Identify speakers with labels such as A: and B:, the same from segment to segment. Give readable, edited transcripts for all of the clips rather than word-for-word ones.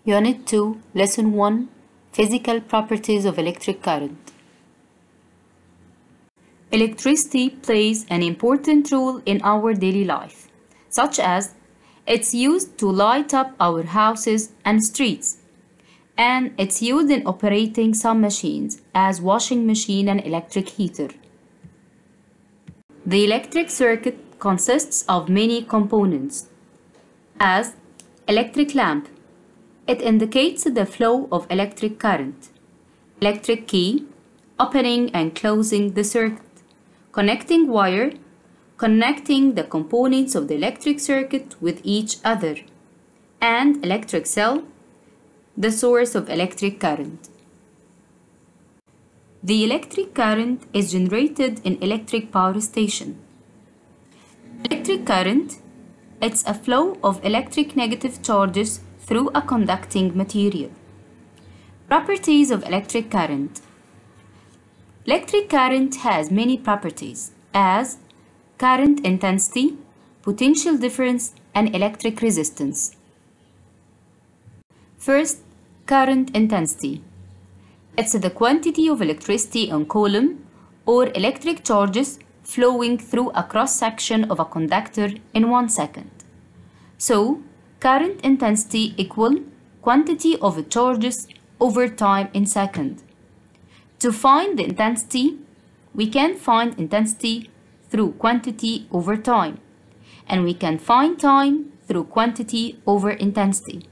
A: Unit 2, Lesson 1, Physical Properties of Electric Current. Electricity plays an important role in our daily life, such as it's used to light up our houses and streets, and it's used in operating some machines as washing machine and electric heater. The electric circuit consists of many components, as electric lamp. It indicates the flow of electric current. Electric key, opening and closing the circuit. Connecting wire, connecting the components of the electric circuit with each other. And electric cell, the source of electric current. The electric current is generated in electric power station. Electric current, it's a flow of electric negative charges through a conducting material. Properties of electric current. Electric current has many properties as current intensity, potential difference, and electric resistance. First, current intensity. It's the quantity of electricity in coulomb or electric charges flowing through a cross-section of a conductor in 1 second. So, current intensity equal quantity of charges over time in second. To find the intensity, we can find intensity through quantity over time, and we can find time through quantity over intensity,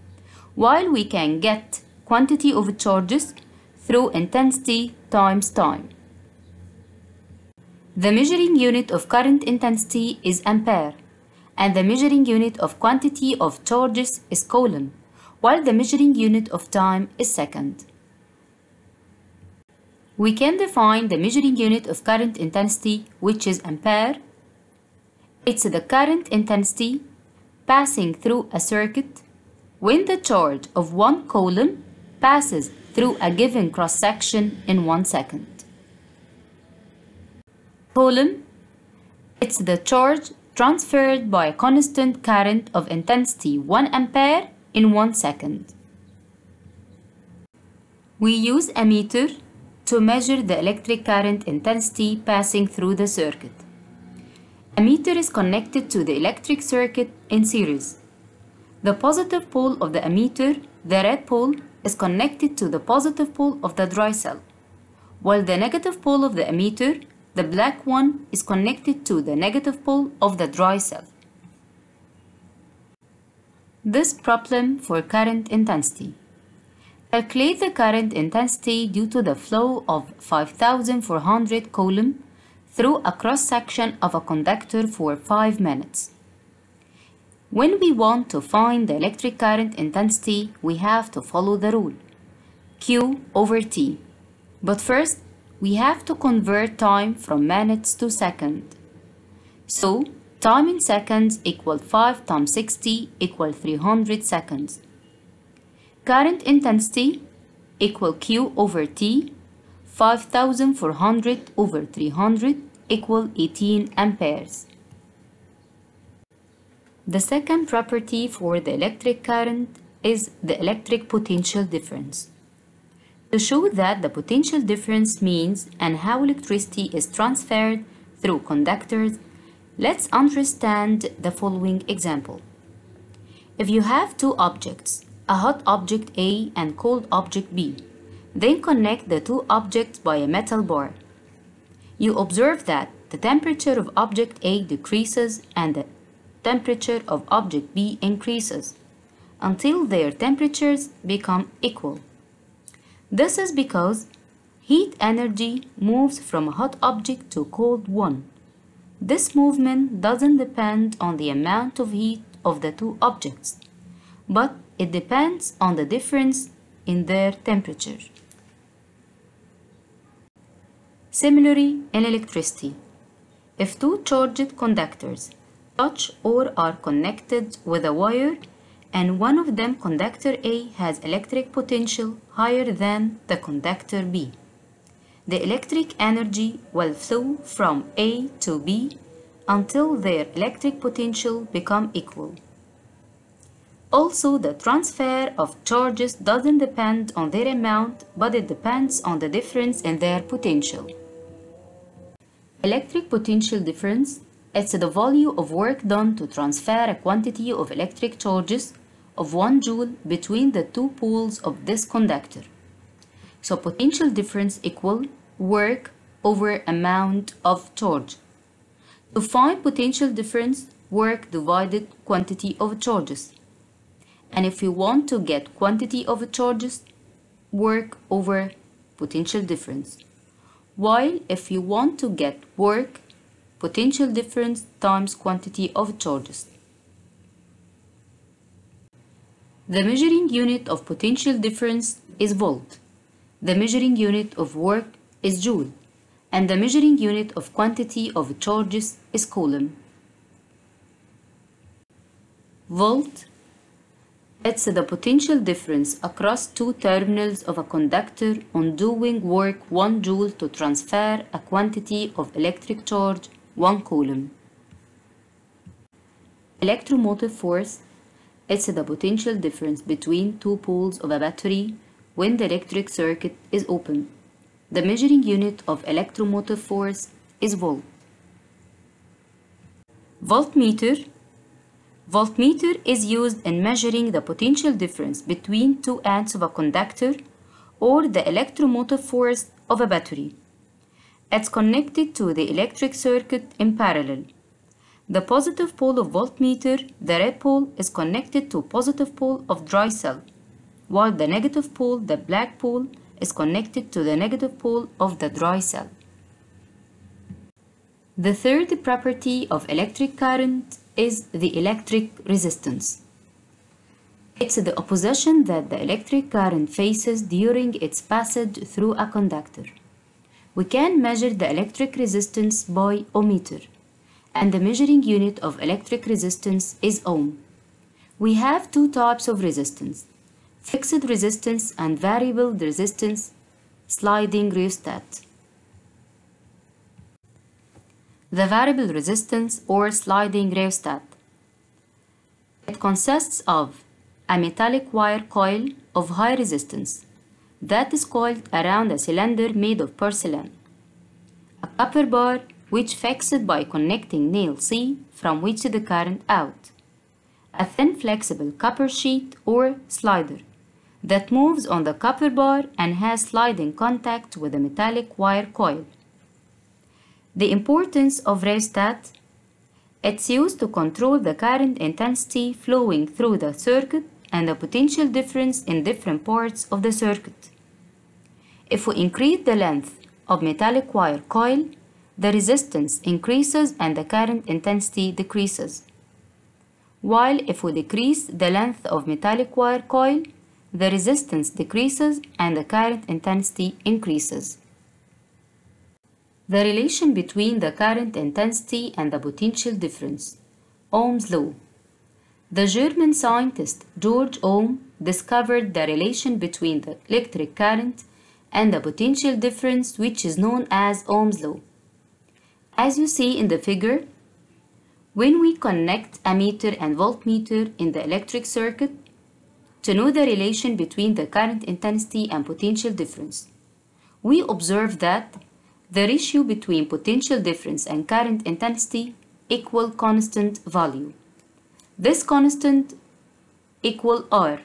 A: while we can get quantity of charges through intensity times time. The measuring unit of current intensity is ampere, and the measuring unit of quantity of charges is coulomb, while the measuring unit of time is second. We can define the measuring unit of current intensity, which is ampere. It's the current intensity passing through a circuit when the charge of 1 coulomb passes through a given cross-section in 1 second. Coulomb, it's the charge transferred by a constant current of intensity 1 ampere in 1 second. We use a meter to measure the electric current intensity passing through the circuit. A meter is connected to the electric circuit in series. The positive pole of the ammeter, the red pole, is connected to the positive pole of the dry cell, while the negative pole of the ammeter, the black one, is connected to the negative pole of the dry cell. This problem for current intensity. Calculate the current intensity due to the flow of 5,400 coulomb through a cross-section of a conductor for 5 minutes. When we want to find the electric current intensity, we have to follow the rule Q over T. But first, we have to convert time from minutes to seconds. So, time in seconds equal 5 times 60 equal 300 seconds. Current intensity equal Q over T, 5,400 over 300 equal 18 amperes. The second property for the electric current is the electric potential difference. To show that the potential difference means and how electricity is transferred through conductors, let's understand the following example. If you have two objects, a hot object A and cold object B, then connect the two objects by a metal bar. You observe that the temperature of object A decreases and the temperature of object B increases until their temperatures become equal. This is because heat energy moves from a hot object to a cold one. This movement doesn't depend on the amount of heat of the two objects, but it depends on the difference in their temperature. Similarly, in electricity, if two charged conductors touch or are connected with a wire, and one of them, conductor A, has electric potential higher than the conductor B, the electric energy will flow from A to B until their electric potential become equal. Also, the transfer of charges doesn't depend on their amount, but it depends on the difference in their potential. Electric potential difference is the value of work done to transfer a quantity of electric charges of 1 joule between the two poles of this conductor. So potential difference equal work over amount of charge. To find potential difference, work divided quantity of charges. And if we want to get quantity of charges, work over potential difference. While if you want to get work, potential difference times quantity of charges. The measuring unit of potential difference is volt. The measuring unit of work is joule. And the measuring unit of quantity of charges is coulomb. Volt, it's the potential difference across two terminals of a conductor on doing work 1 joule to transfer a quantity of electric charge 1 coulomb. Electromotive force, it's the potential difference between two poles of a battery when the electric circuit is open. The measuring unit of electromotive force is volt. Voltmeter. Voltmeter is used in measuring the potential difference between two ends of a conductor or the electromotive force of a battery. It's connected to the electric circuit in parallel. The positive pole of voltmeter, the red pole, is connected to positive pole of dry cell, while the negative pole, the black pole, is connected to the negative pole of the dry cell. The third property of electric current is the electric resistance. It's the opposition that the electric current faces during its passage through a conductor. We can measure the electric resistance by ohmmeter, and the measuring unit of electric resistance is ohm. We have two types of resistance: fixed resistance and variable resistance, sliding rheostat. The variable resistance or sliding rheostat. It consists of a metallic wire coil of high resistance that is coiled around a cylinder made of porcelain, a copper bar which fixed by connecting nail C from which the current out, a thin flexible copper sheet or slider that moves on the copper bar and has sliding contact with the metallic wire coil. The importance of rheostat: it's used to control the current intensity flowing through the circuit and the potential difference in different parts of the circuit. If we increase the length of metallic wire coil, the resistance increases and the current intensity decreases. While if we decrease the length of metallic wire coil, the resistance decreases and the current intensity increases. The relation between the current intensity and the potential difference. Ohm's law. The German scientist George Ohm discovered the relation between the electric current and the potential difference, which is known as Ohm's law. As you see in the figure, when we connect a meter and voltmeter in the electric circuit, to know the relation between the current intensity and potential difference, we observe that the ratio between potential difference and current intensity equal constant value. This constant equal R.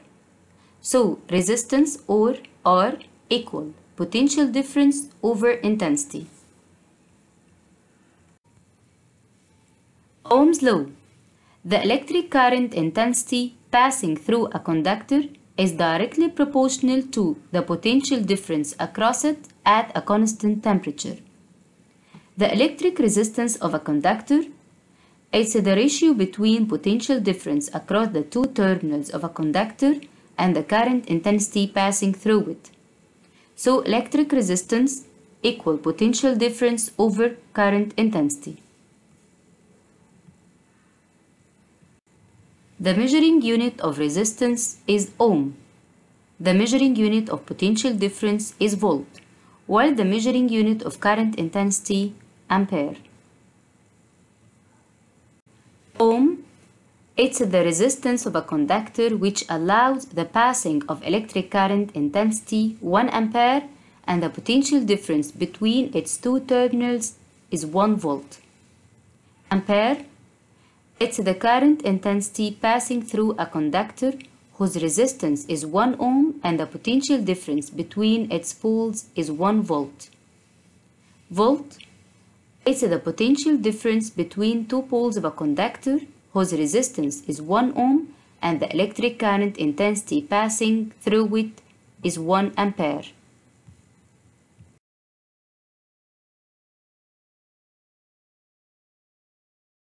A: So resistance or R equal potential difference over intensity. Ohm's law. The electric current intensity passing through a conductor is directly proportional to the potential difference across it at a constant temperature. The electric resistance of a conductor is the ratio between potential difference across the two terminals of a conductor and the current intensity passing through it. So electric resistance equal potential difference over current intensity. The measuring unit of resistance is ohm. The measuring unit of potential difference is volt, while the measuring unit of current intensity ampere. Ohm, It's the resistance of a conductor which allows the passing of electric current intensity 1 ampere and the potential difference between its two terminals is 1 volt. Ampere, it's the current intensity passing through a conductor whose resistance is 1 ohm and the potential difference between its poles is 1 volt. Volt, it's the potential difference between two poles of a conductor whose resistance is 1 ohm and the electric current intensity passing through it is 1 ampere.